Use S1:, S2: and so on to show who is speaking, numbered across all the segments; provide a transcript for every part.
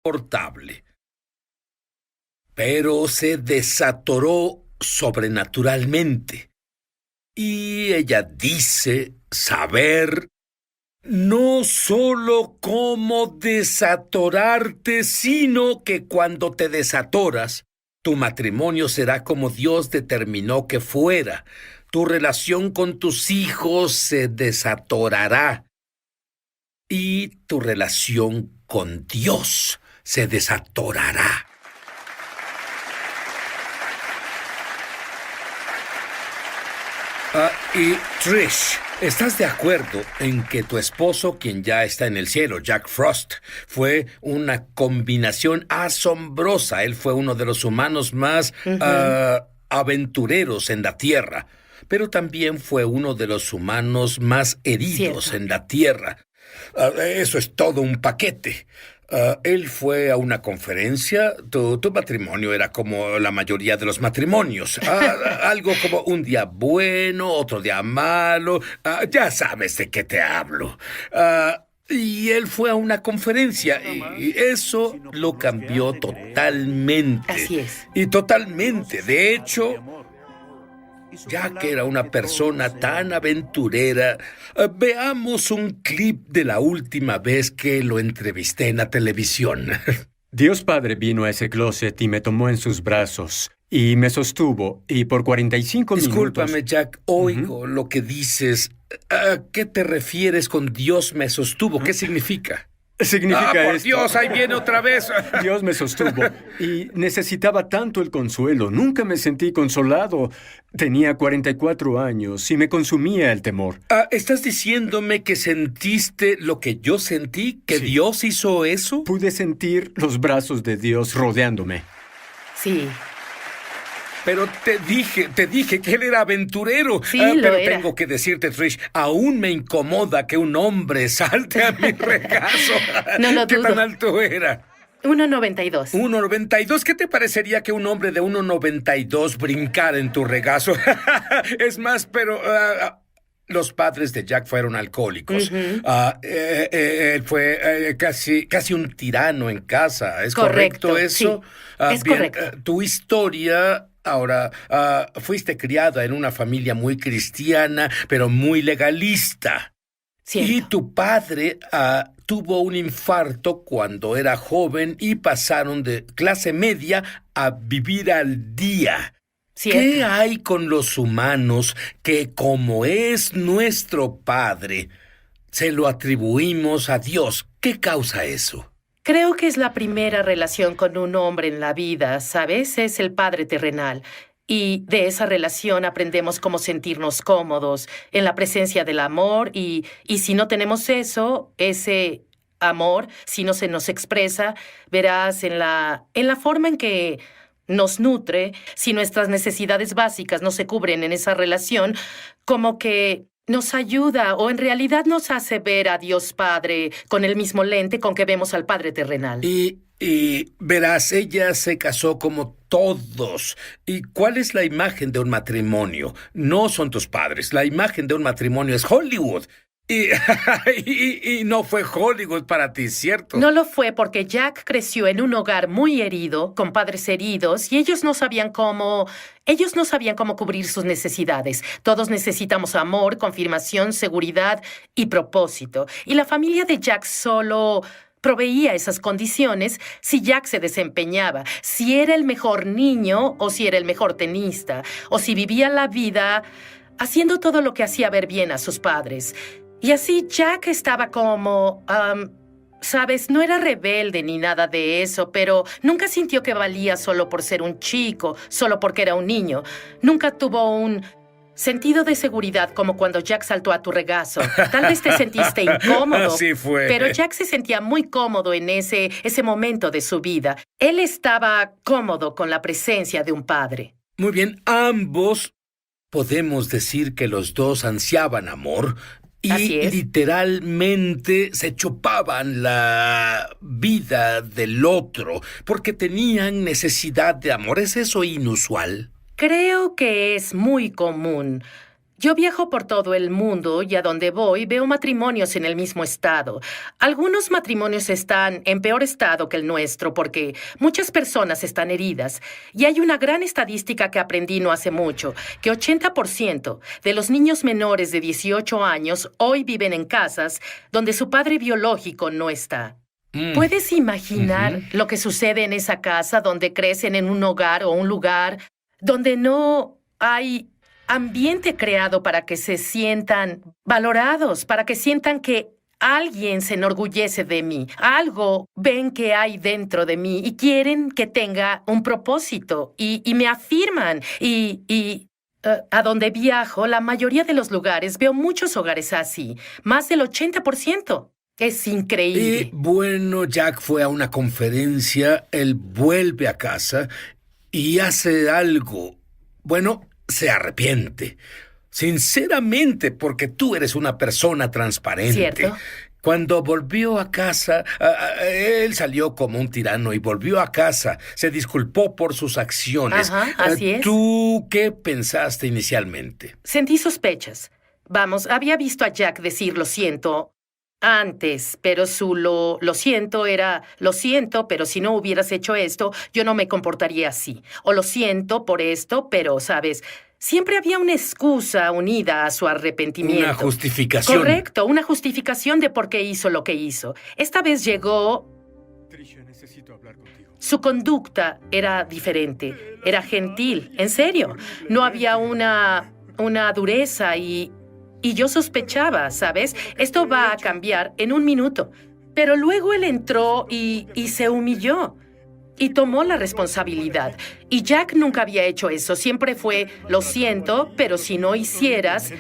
S1: insoportable. Pero se desatoró sobrenaturalmente. Y ella dice saber no solo cómo desatorarte, sino que cuando te desatoras, tu matrimonio será como Dios determinó que fuera. Tu relación con tus hijos se desatorará. Y tu relación con Dios se desatorará. Y Trish, ¿estás de acuerdo en que tu esposo, quien ya está en el cielo, Jack Frost, fue una combinación asombrosa? Él fue uno de los humanos más aventureros en la Tierra, pero también fue uno de los humanos más heridos en la Tierra. Eso es todo un paquete. Él fue a una conferencia. Tu matrimonio era como la mayoría de los matrimonios. Algo como un día bueno, otro día malo. Ya sabes de qué te hablo. Y él fue a una conferencia y eso lo cambió totalmente.
S2: Así es.
S1: Y totalmente. De hecho, ya que era una persona tan aventurera, veamos un clip de la última vez que lo entrevisté en la televisión.
S3: Dios Padre vino a ese closet y me tomó en sus brazos y me sostuvo, y por 45
S1: Discúlpame,
S3: minutos...
S1: Jack, oigo lo que dices. ¿A qué te refieres con Dios me sostuvo? ¿Qué significa?
S3: Significa
S1: por
S3: esto.
S1: Dios, ahí viene otra vez.
S3: Dios me sostuvo y necesitaba tanto el consuelo. Nunca me sentí consolado. Tenía 44 años y me consumía el temor.
S1: ¿Estás diciéndome que sentiste lo que yo sentí? ¿Que
S3: Sí.
S1: Dios hizo eso?
S3: Pude sentir los brazos de Dios rodeándome.
S2: Sí.
S1: Pero te dije que él era aventurero.
S2: Sí, lo
S1: pero
S2: era.
S1: tengo que decirte, Trish, aún me incomoda que un hombre salte a mi regazo.
S2: No lo
S1: ¿Qué
S2: dudo.
S1: tan alto era?
S2: 1.92.
S1: 1.92. ¿Qué te parecería que un hombre de 1.92 brincara en tu regazo? Es más, pero... los padres de Jack fueron alcohólicos. Él fue casi un tirano en casa. ¿Es correcto eso?
S2: Sí, es
S1: Bien,
S2: correcto.
S1: Tu historia... Ahora, fuiste criada en una familia muy cristiana, pero muy legalista.
S2: Cierto.
S1: Y tu padre tuvo un infarto cuando era joven y pasaron de clase media a vivir al día.
S2: Cierto.
S1: ¿Qué hay con los humanos que, como es nuestro Padre, se lo atribuimos a Dios? ¿Qué causa eso?
S2: Creo que es la primera relación con un hombre en la vida, ¿sabes? Es el padre terrenal. Y de esa relación aprendemos cómo sentirnos cómodos en la presencia del amor y si no tenemos eso, ese amor, si no se nos expresa, verás en la forma en que nos nutre, si nuestras necesidades básicas no se cubren en esa relación, como que nos ayuda o en realidad nos hace ver a Dios Padre con el mismo lente con que vemos al Padre terrenal.
S1: Y verás, ella se casó como todos. ¿Y cuál es la imagen de un matrimonio? No son tus padres. La imagen de un matrimonio es Hollywood. Y no fue Hollywood para ti, ¿cierto?
S2: No lo fue porque Jack creció en un hogar muy herido, con padres heridos, y ellos no sabían cómo cubrir sus necesidades. Todos necesitamos amor, confirmación, seguridad y propósito. Y la familia de Jack solo proveía esas condiciones si Jack se desempeñaba, si era el mejor niño o si era el mejor tenista, o si vivía la vida haciendo todo lo que hacía ver bien a sus padres. Y así Jack estaba como... ¿sabes? No era rebelde ni nada de eso, pero nunca sintió que valía solo por ser un chico, solo porque era un niño. Nunca tuvo un sentido de seguridad como cuando Jack saltó a tu regazo. Tal vez te sentiste incómodo.
S1: Así fue.
S2: Pero Jack se sentía muy cómodo en ese momento de su vida. Él estaba cómodo con la presencia de un padre.
S1: Muy bien, ambos podemos decir que los dos ansiaban amor.
S2: Así
S1: Y
S2: es.
S1: literalmente se chupaban la vida del otro porque tenían necesidad de amor. ¿Es eso inusual?
S2: Creo que es muy común. Yo viajo por todo el mundo y a donde voy veo matrimonios en el mismo estado. Algunos matrimonios están en peor estado que el nuestro porque muchas personas están heridas. Y hay una gran estadística que aprendí no hace mucho, que 80% de los niños menores de 18 años hoy viven en casas donde su padre biológico no está. ¿Puedes imaginar lo que sucede en esa casa donde crecen en un hogar o un lugar donde no hay ambiente creado para que se sientan valorados, para que sientan que alguien se enorgullece de mí, algo ven que hay dentro de mí y quieren que tenga un propósito y me afirman a donde viajo, la mayoría de los lugares, veo muchos hogares así, más del 80%. Es increíble.
S1: Bueno, Jack fue a una conferencia, él vuelve a casa y hace algo. Bueno, se arrepiente. Sinceramente, porque tú eres una persona transparente.
S2: ¿Cierto?
S1: Cuando volvió a casa, él salió como un tirano y volvió a casa. Se disculpó por sus acciones.
S2: Ajá, así es.
S1: ¿Tú qué pensaste inicialmente?
S2: Sentí sospechas. Vamos, había visto a Jack decir lo siento antes, pero su lo siento era lo siento, pero si no hubieras hecho esto, yo no me comportaría así. O lo siento por esto, pero, ¿sabes? Siempre había una excusa unida a su arrepentimiento.
S1: Una justificación.
S2: Correcto, una justificación de por qué hizo lo que hizo. Esta vez llegó.
S3: Trisha, necesito hablar contigo.
S2: Su conducta era diferente, era gentil, en serio. No había una dureza y yo sospechaba, ¿sabes? Esto va a cambiar en un minuto. Pero luego él entró y se humilló. Y tomó la responsabilidad. Y Jack nunca había hecho eso. Siempre fue, lo siento, pero si no hicieras...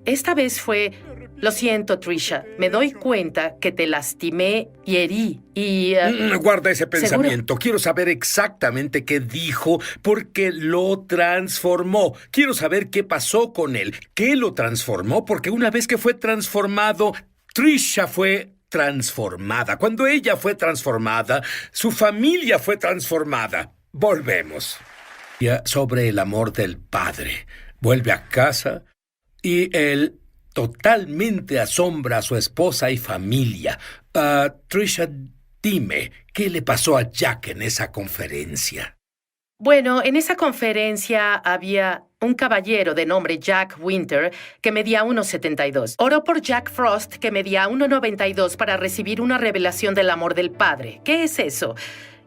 S2: Esta vez fue, lo siento, Trisha. Me doy cuenta que te lastimé y herí. Y...
S1: Guarda ese pensamiento.
S2: ¿seguro?
S1: Quiero saber exactamente qué dijo porque lo transformó. Quiero saber qué pasó con él. ¿Qué lo transformó? Porque una vez que fue transformado, Trisha fue transformada. Cuando ella fue transformada, su familia fue transformada. Volvemos. Ya sobre el amor del padre. Vuelve a casa y él totalmente asombra a su esposa y familia. Trisha, dime, ¿qué le pasó a Jack en esa conferencia?
S2: Bueno, en esa conferencia había un caballero de nombre Jack Winter que medía 1,72. Oró por Jack Frost, que medía 1,92 para recibir una revelación del amor del Padre. ¿Qué es eso?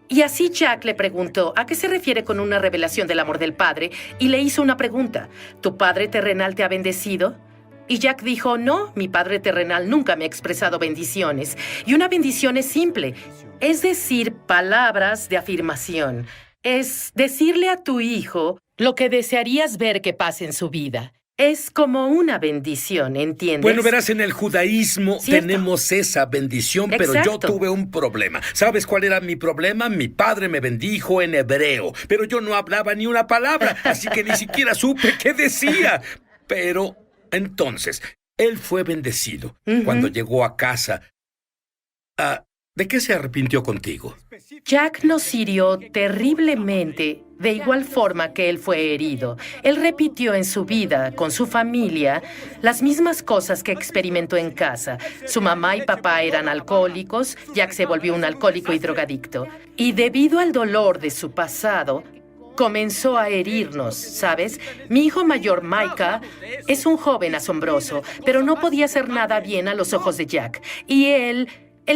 S2: Y así Jack le preguntó, ¿a qué se refiere con una revelación del amor del Padre? Y le hizo una pregunta, ¿tu padre terrenal te ha bendecido? Y Jack dijo, no, mi padre terrenal nunca me ha expresado bendiciones. Y una bendición es simple, es decir, palabras de afirmación. Es decirle a tu hijo lo que desearías ver que pase en su vida. Es como una bendición, ¿entiendes?
S1: Bueno, verás, en el judaísmo
S2: ¿cierto?
S1: Tenemos esa bendición, pero yo
S2: Exacto.
S1: tuve un problema. ¿Sabes cuál era mi problema? Mi padre me bendijo en hebreo, pero yo no hablaba ni una palabra, así que ni siquiera supe qué decía. Pero entonces, él fue bendecido. Cuando llegó a casa, ¿de qué se arrepintió contigo?
S2: Jack nos hirió terriblemente, de igual forma que él fue herido. Él repitió en su vida, con su familia, las mismas cosas que experimentó en casa. Su mamá y papá eran alcohólicos, Jack se volvió un alcohólico y drogadicto. Y debido al dolor de su pasado, comenzó a herirnos, ¿sabes? Mi hijo mayor, Micah, es un joven asombroso, pero no podía hacer nada bien a los ojos de Jack. Y él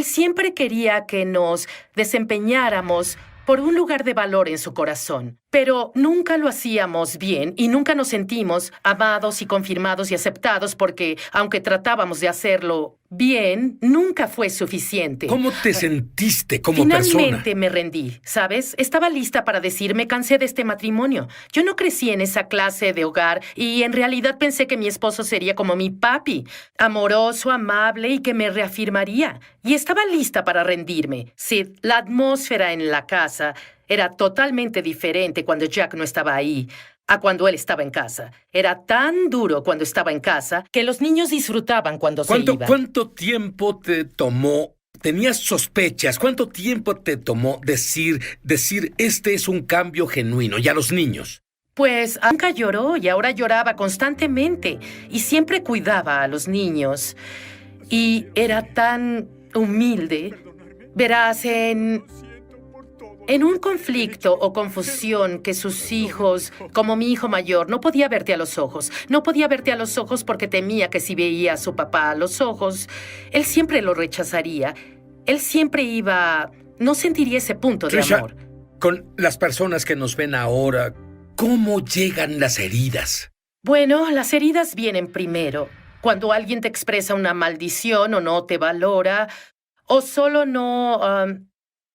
S2: siempre quería que nos desempeñáramos por un lugar de valor en su corazón. Pero nunca lo hacíamos bien y nunca nos sentimos amados y confirmados y aceptados porque, aunque tratábamos de hacerlo bien, nunca fue suficiente.
S1: ¿Cómo te sentiste como persona?
S2: Finalmente me rendí, ¿sabes? Estaba lista para decir, me cansé de este matrimonio. Yo no crecí en esa clase de hogar y en realidad pensé que mi esposo sería como mi papi, amoroso, amable y que me reafirmaría. Y estaba lista para rendirme. Sí, la atmósfera en la casa era totalmente diferente cuando Jack no estaba ahí a cuando él estaba en casa. Era tan duro cuando estaba en casa que los niños disfrutaban cuando se iba.
S1: ¿Cuánto tiempo te tomó? ¿Tenías sospechas? ¿Cuánto tiempo te tomó decir este es un cambio genuino? Y a los niños.
S2: Pues nunca lloró y ahora lloraba constantemente y siempre cuidaba a los niños. Y era tan humilde. Verás, en un conflicto o confusión que sus hijos, como mi hijo mayor, no podía verte a los ojos. No podía verte a los ojos porque temía que si veía a su papá a los ojos, él siempre lo rechazaría. Él siempre no sentiría ese punto de
S1: Trisha,
S2: amor.
S1: con las personas que nos ven ahora, ¿cómo llegan las heridas?
S2: Bueno, las heridas vienen primero. Cuando alguien te expresa una maldición o no te valora, o solo no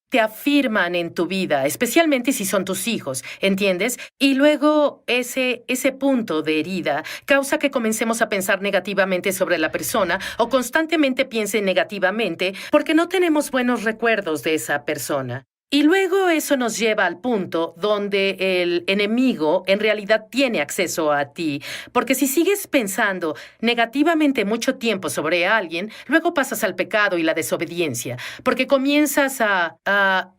S2: te afirman en tu vida, especialmente si son tus hijos, ¿entiendes? Y luego ese punto de herida causa que comencemos a pensar negativamente sobre la persona o constantemente piensen negativamente porque no tenemos buenos recuerdos de esa persona. Y luego eso nos lleva al punto donde el enemigo en realidad tiene acceso a ti. Porque si sigues pensando negativamente mucho tiempo sobre alguien, luego pasas al pecado y la desobediencia. Porque comienzas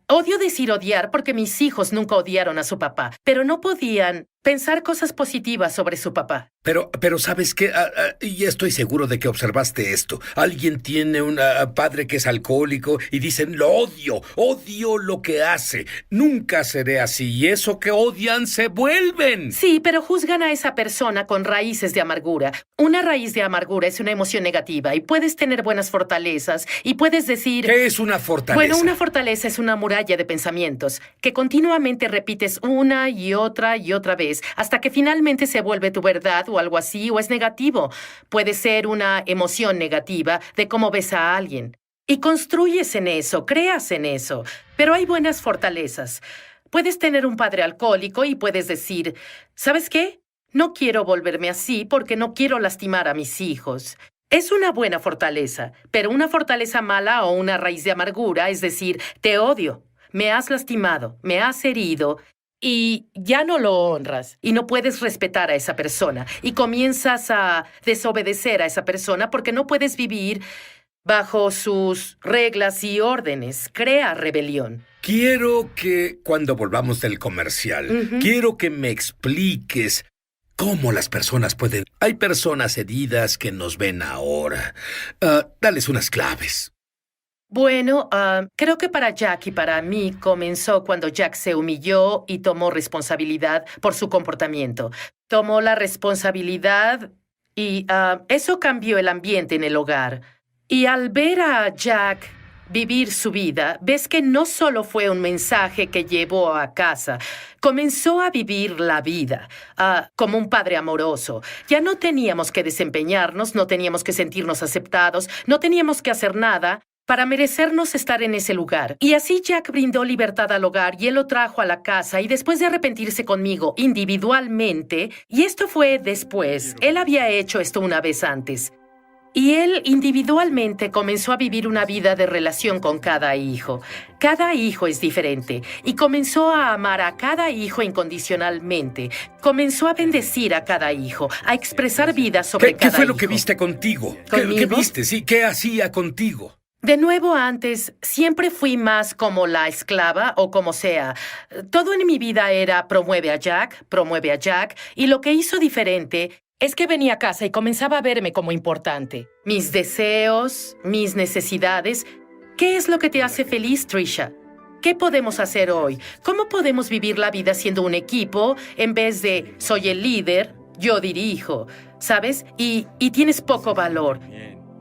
S2: odio decir odiar porque mis hijos nunca odiaron a su papá, pero no podían pensar cosas positivas sobre su papá.
S1: Pero ¿sabes qué? Y estoy seguro de que observaste esto. Alguien tiene un padre que es alcohólico y dicen, lo odio lo que hace. Nunca seré así. Y eso que odian se vuelven.
S2: Sí, pero juzgan a esa persona con raíces de amargura. Una raíz de amargura es una emoción negativa y puedes tener buenas fortalezas y puedes decir...
S1: ¿Qué es una fortaleza?
S2: Bueno, una fortaleza es una muralla de pensamientos que continuamente repites una y otra vez hasta que finalmente se vuelve tu verdad o algo así, o es negativo. Puede ser una emoción negativa de cómo ves a alguien. Y construyes en eso, creas en eso. Pero hay buenas fortalezas. Puedes tener un padre alcohólico y puedes decir, ¿sabes qué? No quiero volverme así porque no quiero lastimar a mis hijos. Es una buena fortaleza, pero una fortaleza mala o una raíz de amargura, es decir, te odio, me has lastimado, me has herido, y ya no lo honras y no puedes respetar a esa persona y comienzas a desobedecer a esa persona porque no puedes vivir bajo sus reglas y órdenes. Crea rebelión.
S1: Quiero que, cuando volvamos del comercial, quiero que me expliques cómo las personas pueden... Hay personas heridas que nos ven ahora. Dales unas claves.
S2: Bueno, creo que para Jack y para mí comenzó cuando Jack se humilló y tomó responsabilidad por su comportamiento. Tomó la responsabilidad y eso cambió el ambiente en el hogar. Y al ver a Jack vivir su vida, ves que no solo fue un mensaje que llevó a casa, comenzó a vivir la vida como un padre amoroso. Ya no teníamos que desempeñarnos, no teníamos que sentirnos aceptados, no teníamos que hacer nada para merecernos estar en ese lugar. Y así Jack brindó libertad al hogar y él lo trajo a la casa y después de arrepentirse conmigo individualmente, y esto fue después, él había hecho esto una vez antes, y él individualmente comenzó a vivir una vida de relación con cada hijo. Cada hijo es diferente y comenzó a amar a cada hijo incondicionalmente. Comenzó a bendecir a cada hijo, a expresar vida sobre cada hijo.
S1: ¿Qué fue lo que viste contigo? ¿Qué viste? Sí, ¿qué hacía contigo?
S2: De nuevo, antes, siempre fui más como la esclava o como sea. Todo en mi vida era promueve a Jack, y lo que hizo diferente es que venía a casa y comenzaba a verme como importante. Mis deseos, mis necesidades. ¿Qué es lo que te hace feliz, Trisha? ¿Qué podemos hacer hoy? ¿Cómo podemos vivir la vida siendo un equipo en vez de soy el líder, yo dirijo, ¿sabes? Y tienes poco valor.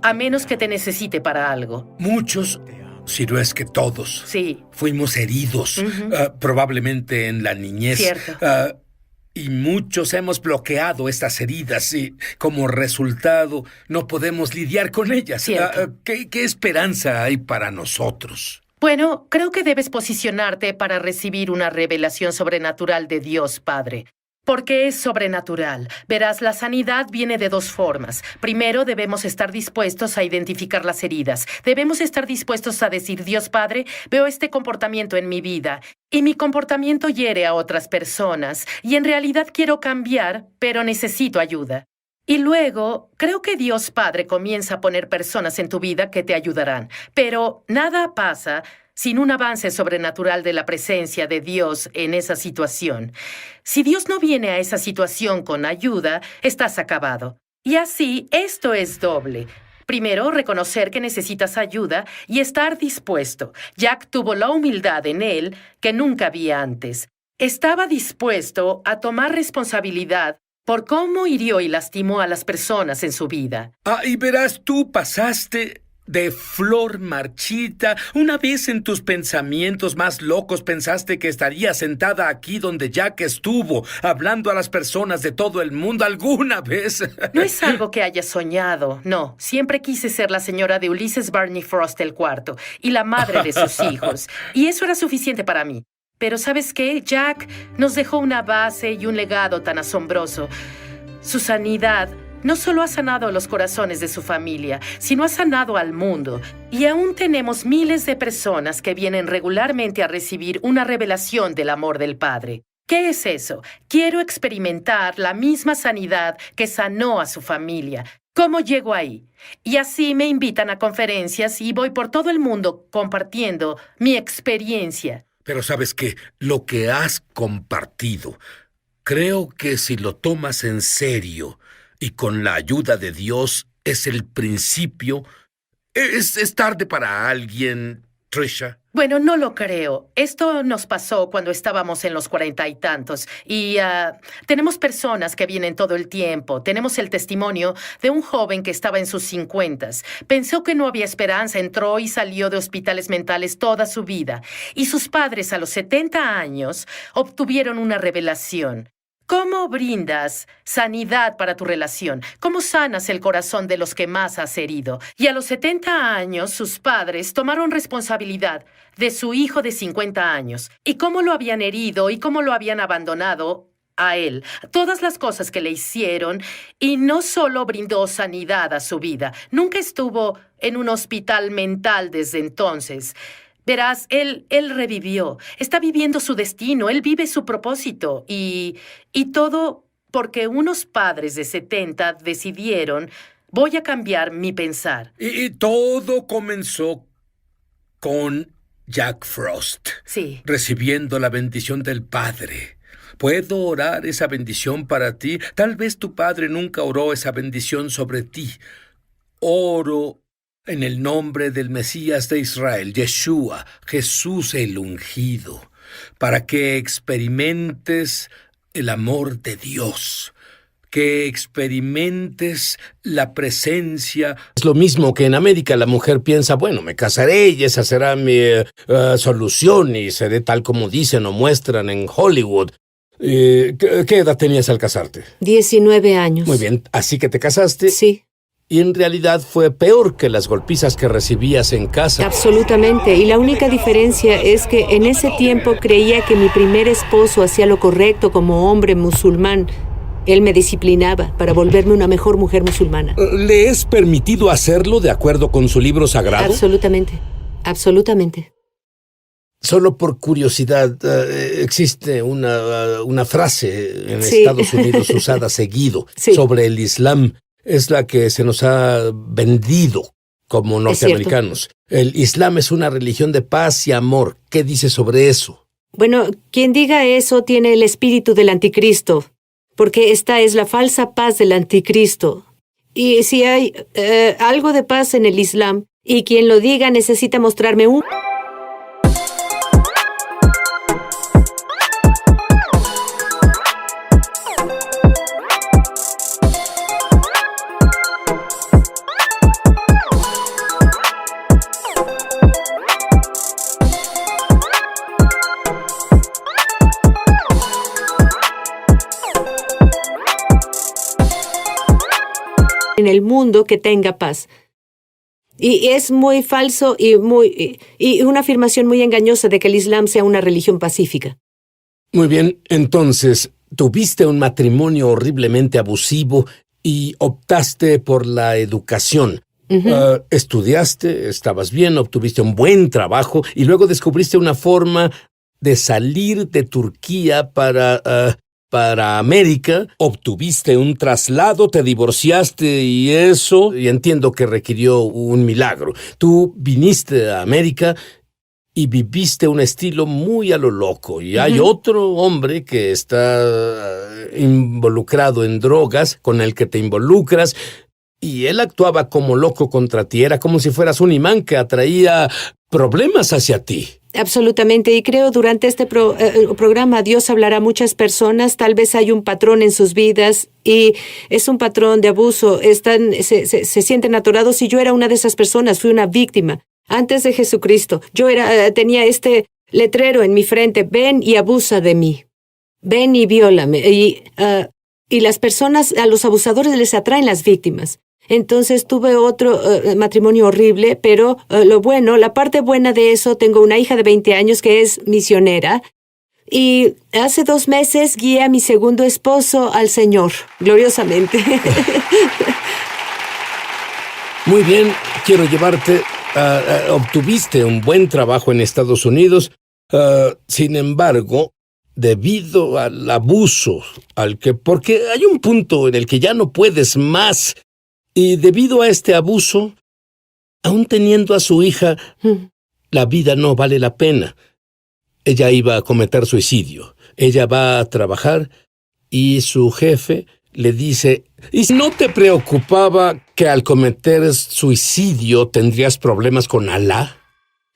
S2: A menos que te necesite para algo.
S1: Muchos, si no es que todos,
S2: sí,
S1: fuimos heridos, probablemente en la niñez.
S2: Cierto.
S1: Y muchos hemos bloqueado estas heridas y, como resultado, no podemos lidiar con ellas. ¿Qué esperanza hay para nosotros?
S2: Bueno, creo que debes posicionarte para recibir una revelación sobrenatural de Dios Padre. Porque es sobrenatural. Verás, la sanidad viene de dos formas. Primero, debemos estar dispuestos a identificar las heridas. Debemos estar dispuestos a decir, Dios Padre, veo este comportamiento en mi vida y mi comportamiento hiere a otras personas y en realidad quiero cambiar, pero necesito ayuda. Y luego, creo que Dios Padre comienza a poner personas en tu vida que te ayudarán. Pero nada pasa sin un avance sobrenatural de la presencia de Dios en esa situación. Si Dios no viene a esa situación con ayuda, estás acabado. Y así, esto es doble. Primero, reconocer que necesitas ayuda y estar dispuesto. Jack tuvo la humildad en él que nunca había antes. Estaba dispuesto a tomar responsabilidad por cómo hirió y lastimó a las personas en su vida.
S1: Y verás, tú pasaste de flor marchita. Una vez en tus pensamientos más locos pensaste que estaría sentada aquí donde Jack estuvo, hablando a las personas de todo el mundo alguna vez.
S2: No es algo que haya soñado, no. Siempre quise ser la señora de Ulysses Barney Frost el cuarto y la madre de sus hijos. Y eso era suficiente para mí. Pero ¿sabes qué? Jack nos dejó una base y un legado tan asombroso. Su sanidad no solo ha sanado los corazones de su familia, sino ha sanado al mundo. Y aún tenemos miles de personas que vienen regularmente a recibir una revelación del amor del Padre. ¿Qué es eso? Quiero experimentar la misma sanidad que sanó a su familia. ¿Cómo llego ahí? Y así me invitan a conferencias y voy por todo el mundo compartiendo mi experiencia.
S1: Pero ¿sabes qué? Lo que has compartido, creo que si lo tomas en serio y con la ayuda de Dios, es el principio. Es tarde para alguien, Trisha.
S2: Bueno, no lo creo. Esto nos pasó cuando estábamos en los 40 y tantos. Y tenemos personas que vienen todo el tiempo. Tenemos el testimonio de un joven que estaba en sus 50. Pensó que no había esperanza, entró y salió de hospitales mentales toda su vida. Y sus padres a los 70 años obtuvieron una revelación. ¿Cómo brindas sanidad para tu relación? ¿Cómo sanas el corazón de los que más has herido? Y a los 70 años, sus padres tomaron responsabilidad de su hijo de 50 años. ¿Y cómo lo habían herido y cómo lo habían abandonado a él? Todas las cosas que le hicieron, y no solo brindó sanidad a su vida. Nunca estuvo en un hospital mental desde entonces. Verás, él revivió, está viviendo su destino, él vive su propósito y todo porque unos padres de 70 decidieron, voy a cambiar mi pensar.
S1: Y todo comenzó con Jack Frost.
S2: Sí.
S1: Recibiendo la bendición del Padre. ¿Puedo orar esa bendición para ti? Tal vez tu padre nunca oró esa bendición sobre ti. Oro en el nombre del Mesías de Israel, Yeshua, Jesús el ungido, para que experimentes el amor de Dios, que experimentes la presencia. Es lo mismo que en América la mujer piensa, bueno, me casaré y esa será mi solución y seré tal como dicen o muestran en Hollywood. ¿Qué edad tenías al casarte?
S4: 19 años.
S1: Muy bien, ¿así que te casaste?
S4: Sí.
S1: Y en realidad fue peor que las golpizas que recibías en casa.
S4: Absolutamente. Y la única diferencia es que en ese tiempo creía que mi primer esposo hacía lo correcto como hombre musulmán. Él me disciplinaba para volverme una mejor mujer musulmana.
S1: ¿Le es permitido hacerlo de acuerdo con su libro sagrado?
S4: Absolutamente. Absolutamente.
S1: Solo por curiosidad, existe una frase en
S4: Sí.
S1: Estados Unidos usada seguido
S4: Sí.
S1: sobre el Islam. Es la que se nos ha vendido como norteamericanos. El Islam es una religión de paz y amor. ¿Qué dice sobre eso?
S4: Bueno, quien diga eso tiene el espíritu del anticristo, porque esta es la falsa paz del anticristo. Y si hay algo de paz en el Islam, y quien lo diga necesita mostrarme un... en el mundo que tenga paz. Y es muy falso y una afirmación muy engañosa de que el Islam sea una religión pacífica.
S1: Muy bien, entonces, tuviste un matrimonio horriblemente abusivo y optaste por la educación. Estudiaste, estabas bien, obtuviste un buen trabajo y luego descubriste una forma de salir de Turquía para América, obtuviste un traslado, te divorciaste y entiendo que requirió un milagro. Tú viniste a América y viviste un estilo muy a lo loco. Y hay otro hombre que está involucrado en drogas, con el que te involucras, y él actuaba como loco contra ti. Era como si fueras un imán que atraía problemas hacia ti.
S4: Absolutamente, y creo durante este programa Dios hablará a muchas personas. Tal vez hay un patrón en sus vidas y es un patrón de abuso. Se sienten atorados y yo era una de esas personas, fui una víctima. Antes de Jesucristo, tenía este letrero en mi frente: ven y abusa de mí, ven y viólame. Y las personas, a los abusadores les atraen las víctimas. Entonces tuve otro matrimonio horrible, pero la parte buena de eso, tengo una hija de 20 años que es misionera. Y hace 2 meses guié a mi segundo esposo al Señor, gloriosamente.
S1: Muy bien, quiero llevarte. Obtuviste un buen trabajo en Estados Unidos. Sin embargo, debido al abuso, porque hay un punto en el que ya no puedes más. Y debido a este abuso, aún teniendo a su hija, la vida no vale la pena. Ella iba a cometer suicidio. Ella va a trabajar y su jefe le dice: ¿y no te preocupaba que al cometer suicidio tendrías problemas con Alá?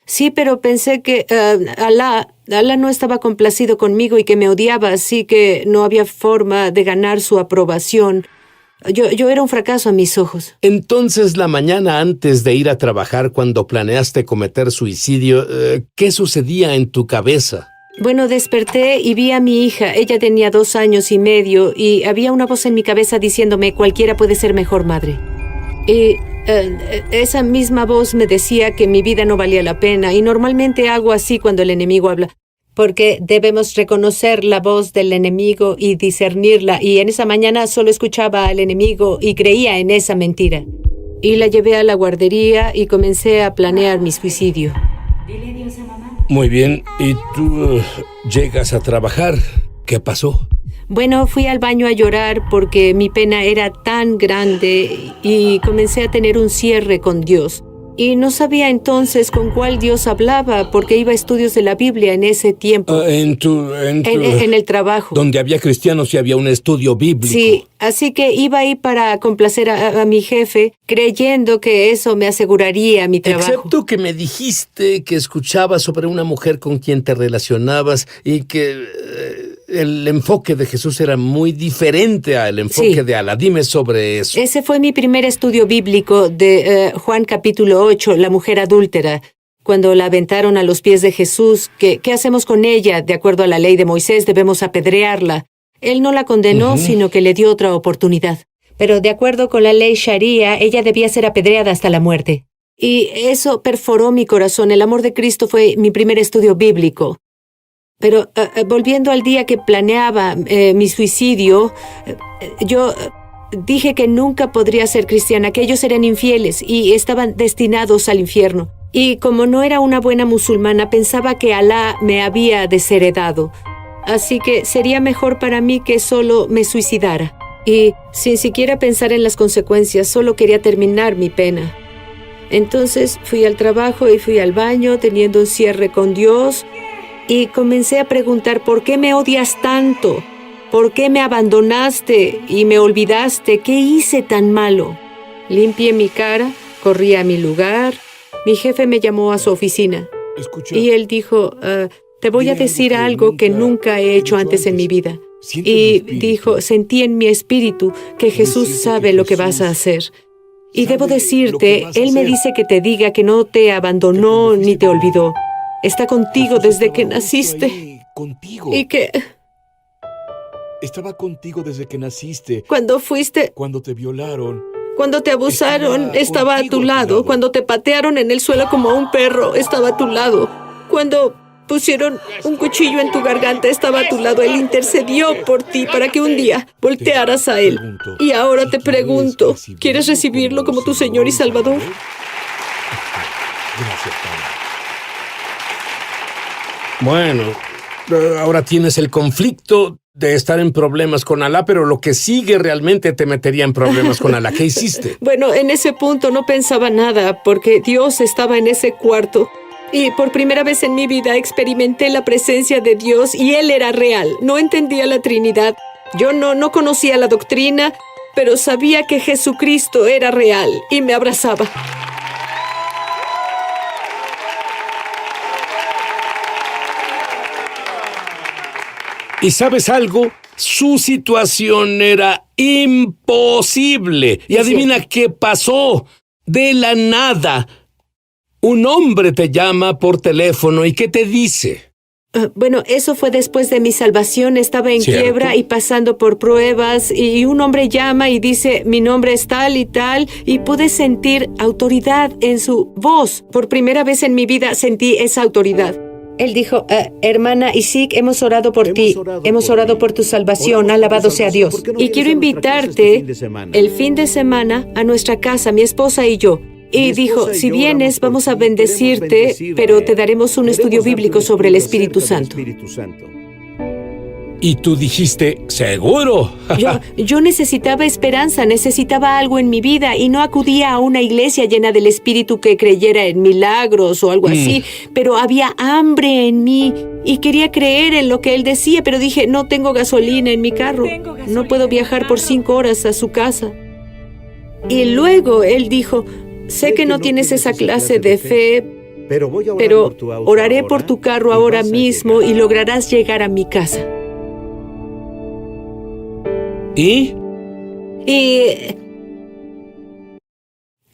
S4: Sí, pero pensé que Alá no estaba complacido conmigo y que me odiaba, así que no había forma de ganar su aprobación. Yo era un fracaso a mis ojos.
S1: Entonces, la mañana antes de ir a trabajar, cuando planeaste cometer suicidio, ¿qué sucedía en tu cabeza?
S4: Bueno, desperté y vi a mi hija. Ella tenía 2 años y medio y había una voz en mi cabeza diciéndome: cualquiera puede ser mejor madre. Y esa misma voz me decía que mi vida no valía la pena, y normalmente hago así cuando el enemigo habla, porque debemos reconocer la voz del enemigo y discernirla, y en esa mañana solo escuchaba al enemigo y creía en esa mentira. Y la llevé a la guardería y comencé a planear mi suicidio.
S1: Muy bien, ¿y tú llegas a trabajar? ¿Qué pasó?
S4: Bueno, fui al baño a llorar porque mi pena era tan grande y comencé a tener un cierre con Dios. Y no sabía entonces con cuál Dios hablaba, porque iba a estudios de la Biblia en ese tiempo.
S1: En
S4: el trabajo.
S1: Donde había cristianos y había un estudio bíblico.
S4: Sí, así que iba ahí para complacer a mi jefe, creyendo que eso me aseguraría mi trabajo.
S1: Excepto que me dijiste que escuchabas sobre una mujer con quien te relacionabas y que el enfoque de Jesús era muy diferente al enfoque de Alá. Dime sobre eso.
S4: Ese fue mi primer estudio bíblico de Juan capítulo 8, la mujer adúltera. Cuando la aventaron a los pies de Jesús, ¿qué hacemos con ella? De acuerdo a la ley de Moisés, debemos apedrearla. Él no la condenó, sino que le dio otra oportunidad. Pero de acuerdo con la ley Sharia, ella debía ser apedreada hasta la muerte. Y eso perforó mi corazón. El amor de Cristo fue mi primer estudio bíblico. Pero volviendo al día que planeaba mi suicidio, yo dije que nunca podría ser cristiana, que ellos eran infieles y estaban destinados al infierno. Y como no era una buena musulmana, pensaba que Alá me había desheredado. Así que sería mejor para mí que solo me suicidara. Y sin siquiera pensar en las consecuencias, solo quería terminar mi pena. Entonces fui al trabajo y fui al baño, teniendo un cierre con Dios, y comencé a preguntar: ¿por qué me odias tanto? ¿Por qué me abandonaste y me olvidaste? ¿Qué hice tan malo? Limpié mi cara, corrí a mi lugar. Mi jefe me llamó a su oficina.
S5: Escucha,
S4: Y él dijo: te voy a decir algo que nunca he hecho antes en mi vida. Y dijo: sentí en mi espíritu que Jesús sabe lo que vas a hacer. Y debo decirte, Él me dice que te diga que no te abandonó ni te olvidó. Está contigo desde que naciste.
S5: Contigo.
S4: Y que
S5: Estaba contigo desde que naciste.
S4: cuando fuiste,
S5: Cuando te violaron.
S4: cuando te abusaron, estaba a tu lado. Cuando te patearon en el suelo como a un perro, estaba a tu lado. Cuando pusieron un cuchillo en tu garganta, estaba a tu lado. Él intercedió por ti para que un día voltearas a Él. Y ahora te pregunto, ¿quieres recibirlo como tu Señor y Salvador?
S5: Gracias, Padre.
S1: Bueno, ahora tienes el conflicto de estar en problemas con Alá, pero lo que sigue realmente te metería en problemas con Alá. ¿Qué hiciste?
S4: Bueno, en ese punto no pensaba nada, porque Dios estaba en ese cuarto. Y por primera vez en mi vida experimenté la presencia de Dios y Él era real. No entendía la Trinidad. Yo no conocía la doctrina, pero sabía que Jesucristo era real y me abrazaba.
S6: ¿Y sabes algo? Su situación era imposible. Y adivina qué pasó. De la nada, un hombre te llama por teléfono y ¿qué te dice?
S4: Bueno, eso fue después de mi salvación. Estaba en
S6: ¿Cierto?
S4: quiebra y pasando por pruebas. Y un hombre llama y dice, mi nombre es tal y tal. Y pude sentir autoridad en su voz. Por primera vez en mi vida sentí esa autoridad. Él dijo, hermana Isik, hemos orado por ti. Hemos orado por tu salvación. Alabado sea Dios. Y quiero invitarte el fin de semana a nuestra casa, mi esposa y yo. Y dijo, si vienes, vamos a bendecirte, pero te daremos un estudio bíblico sobre el Espíritu Santo.
S6: Y tú dijiste, ¿seguro?
S4: Yo necesitaba esperanza, necesitaba algo en mi vida y no acudía a una iglesia llena del Espíritu que creyera en milagros o algo así, pero había hambre en mí y quería creer en lo que él decía, pero dije, no tengo gasolina en mi carro, no puedo viajar por 5 horas a su casa. Y luego él dijo, sé que no tienes esa clase de fe, pero oraré por tu carro ahora mismo y lograrás llegar a mi casa.
S6: ¿Y?
S4: Y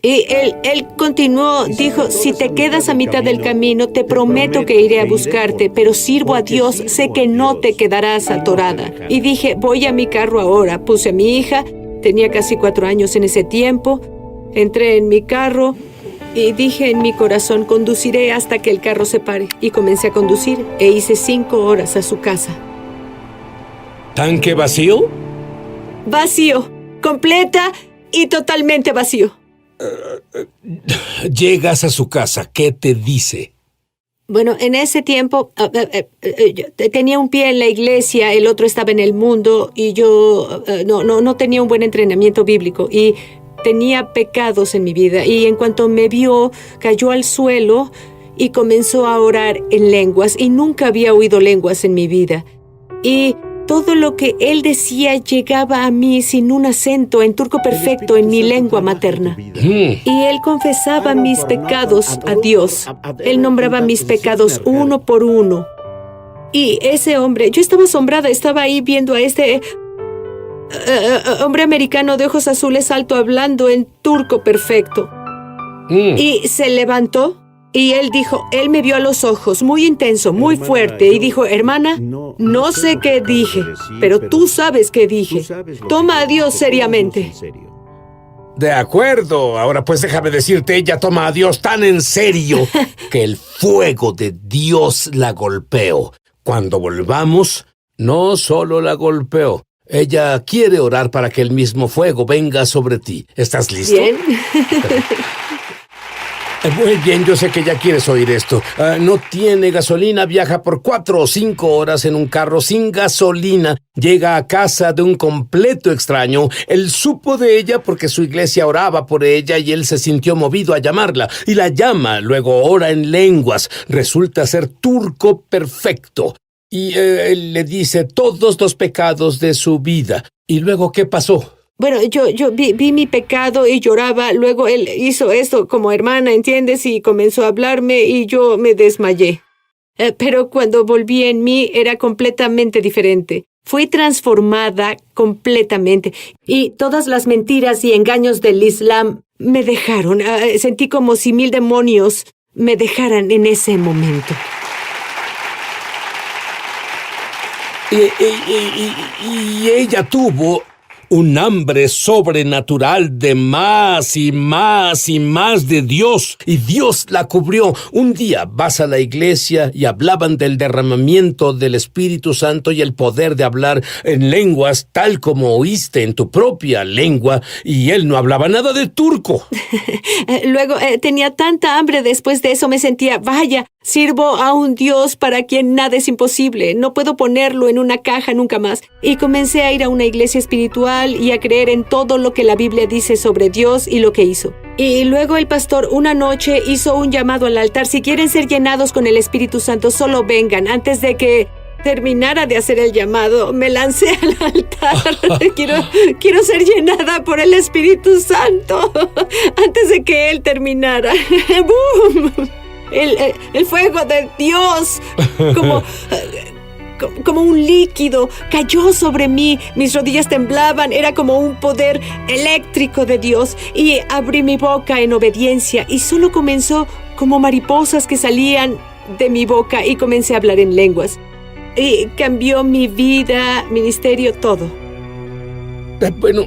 S4: él continuó, dijo, si te quedas a mitad del camino, te prometo que iré a buscarte, pero sirvo a Dios, sé que no te quedarás atorada. Y dije, voy a mi carro ahora. Puse a mi hija, tenía casi 4 años en ese tiempo, entré en mi carro y dije en mi corazón, conduciré hasta que el carro se pare. Y comencé a conducir e hice 5 horas a su casa.
S6: ¿Tanque vacío?
S4: Vacío, completa y totalmente vacío.
S6: Llegas a su casa, ¿qué te dice?
S4: Bueno, en ese tiempo yo tenía un pie en la iglesia, el otro estaba en el mundo y yo no tenía un buen entrenamiento bíblico y tenía pecados en mi vida. Y en cuanto me vio, cayó al suelo y comenzó a orar en lenguas y nunca había oído lenguas en mi vida. Y todo lo que él decía llegaba a mí sin un acento, en turco perfecto, en mi lengua materna. Y él confesaba mis pecados a Dios. Él nombraba mis pecados uno por uno. Y ese hombre, yo estaba asombrada, estaba ahí viendo a este hombre americano de ojos azules alto hablando en turco perfecto. Y se levantó. Y él dijo, él me vio a los ojos, muy intenso, muy fuerte, y dijo, hermana, no sé qué dije, pero tú sabes qué dije. Toma a Dios seriamente.
S6: De acuerdo, ahora pues déjame decirte, ella toma a Dios tan en serio que el fuego de Dios la golpeó. Cuando volvamos, no solo la golpeó, ella quiere orar para que el mismo fuego venga sobre ti. ¿Estás listo?
S4: Bien.
S6: Muy bien, yo sé que ya quieres oír esto. No tiene gasolina, viaja por 4 o 5 horas en un carro sin gasolina. Llega a casa de un completo extraño. Él supo de ella porque su iglesia oraba por ella y él se sintió movido a llamarla. Y la llama, luego ora en lenguas. Resulta ser turco perfecto. Y él le dice todos los pecados de su vida. ¿Y luego qué pasó?
S4: Bueno, yo vi mi pecado y lloraba. Luego él hizo esto como hermana, ¿entiendes? Y comenzó a hablarme y yo me desmayé. Pero cuando volví en mí era completamente diferente. Fui transformada completamente. Y todas las mentiras y engaños del Islam me dejaron. Sentí como si 1000 demonios me dejaran en ese momento.
S6: Y ella tuvo un hambre sobrenatural de más y más y más de Dios. Y Dios la cubrió. Un día vas a la iglesia y hablaban del derramamiento del Espíritu Santo y el poder de hablar en lenguas tal como oíste en tu propia lengua. Y él no hablaba nada de turco.
S4: Luego tenía tanta hambre después de eso, me sentía, vaya, sirvo a un Dios para quien nada es imposible. No puedo ponerlo en una caja nunca más. Y comencé a ir a una iglesia espiritual y a creer en todo lo que la Biblia dice sobre Dios y lo que hizo. Y luego el pastor una noche hizo un llamado al altar. Si quieren ser llenados con el Espíritu Santo, solo vengan. Antes de que terminara de hacer el llamado, me lancé al altar. Quiero ser llenada por el Espíritu Santo. Antes de que él terminara. ¡Bum! El fuego de Dios, como un líquido, cayó sobre mí. Mis rodillas temblaban, era como un poder eléctrico de Dios. Y abrí mi boca en obediencia y solo comenzó como mariposas que salían de mi boca y comencé a hablar en lenguas. Y cambió mi vida, ministerio, todo.
S6: Bueno,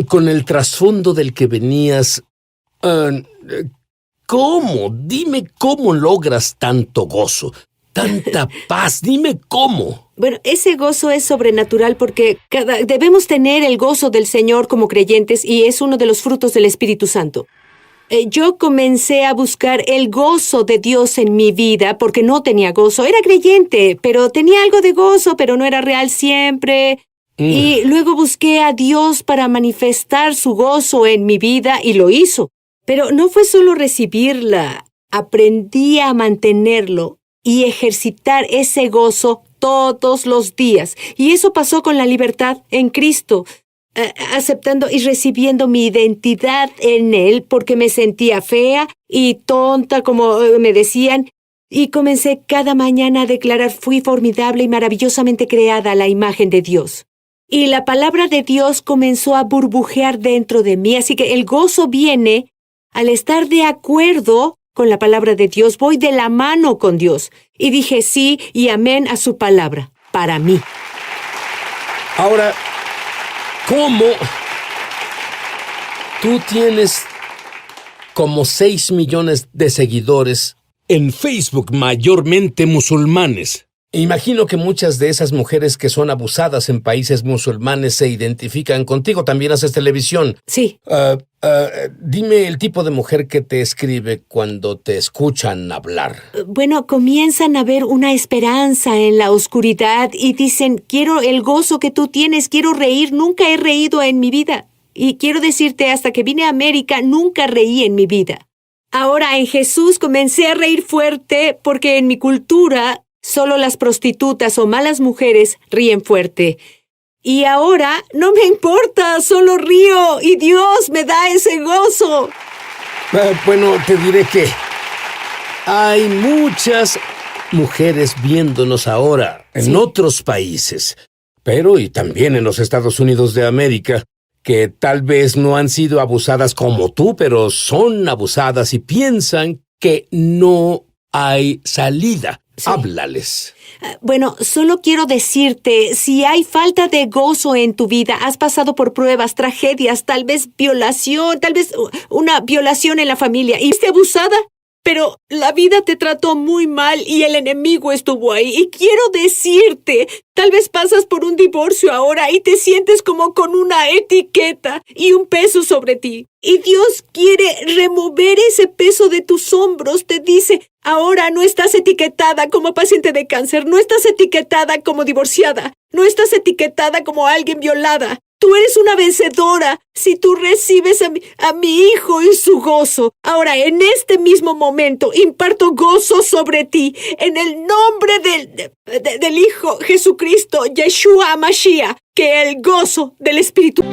S6: con el trasfondo del que venías, ¿cómo? Dime cómo logras tanto gozo, tanta paz. Dime cómo.
S4: Bueno, ese gozo es sobrenatural porque debemos tener el gozo del Señor como creyentes y es uno de los frutos del Espíritu Santo. Yo comencé a buscar el gozo de Dios en mi vida porque no tenía gozo. Era creyente, pero tenía algo de gozo, pero no era real siempre. Y luego busqué a Dios para manifestar su gozo en mi vida y lo hizo. Pero no fue solo recibirla, aprendí a mantenerlo y ejercitar ese gozo todos los días. Y eso pasó con la libertad en Cristo, aceptando y recibiendo mi identidad en Él porque me sentía fea y tonta, como me decían. Y comencé cada mañana a declarar, fui formidable y maravillosamente creada a la imagen de Dios. Y la palabra de Dios comenzó a burbujear dentro de mí. Así que el gozo viene al estar de acuerdo con la palabra de Dios. Voy de la mano con Dios. Y dije sí y amén a su palabra, para mí.
S6: Ahora, ¿cómo? Tú tienes como 6 millones de seguidores en Facebook, mayormente musulmanes. Imagino que muchas de esas mujeres que son abusadas en países musulmanes se identifican contigo. También haces televisión.
S4: Sí.
S6: Dime el tipo de mujer que te escribe cuando te escuchan hablar.
S4: Bueno, comienzan a ver una esperanza en la oscuridad y dicen, quiero el gozo que tú tienes, quiero reír, nunca he reído en mi vida. Y quiero decirte, hasta que vine a América, nunca reí en mi vida. Ahora en Jesús comencé a reír fuerte porque en mi cultura solo las prostitutas o malas mujeres ríen fuerte. Y ahora no me importa, solo río y Dios me da ese gozo.
S6: Bueno, te diré que hay muchas mujeres viéndonos ahora en otros países, pero y también en los Estados Unidos de América, que tal vez no han sido abusadas como tú, pero son abusadas y piensan que no hay salida. Sí. Háblales.
S4: Bueno, solo quiero decirte, si hay falta de gozo en tu vida, has pasado por pruebas, tragedias, tal vez violación, tal vez una violación en la familia, y fuiste abusada, pero la vida te trató muy mal y el enemigo estuvo ahí. Y quiero decirte, tal vez pasas por un divorcio ahora y te sientes como con una etiqueta y un peso sobre ti. Y Dios quiere remover ese peso de tus hombros. Te dice, ahora no estás etiquetada como paciente de cáncer, no estás etiquetada como divorciada, no estás etiquetada como alguien violada. Tú eres una vencedora si tú recibes a mi hijo y su gozo. Ahora, en este mismo momento, imparto gozo sobre ti. En el nombre del Hijo Jesucristo, Yeshua Mashiach, que el gozo del Espíritu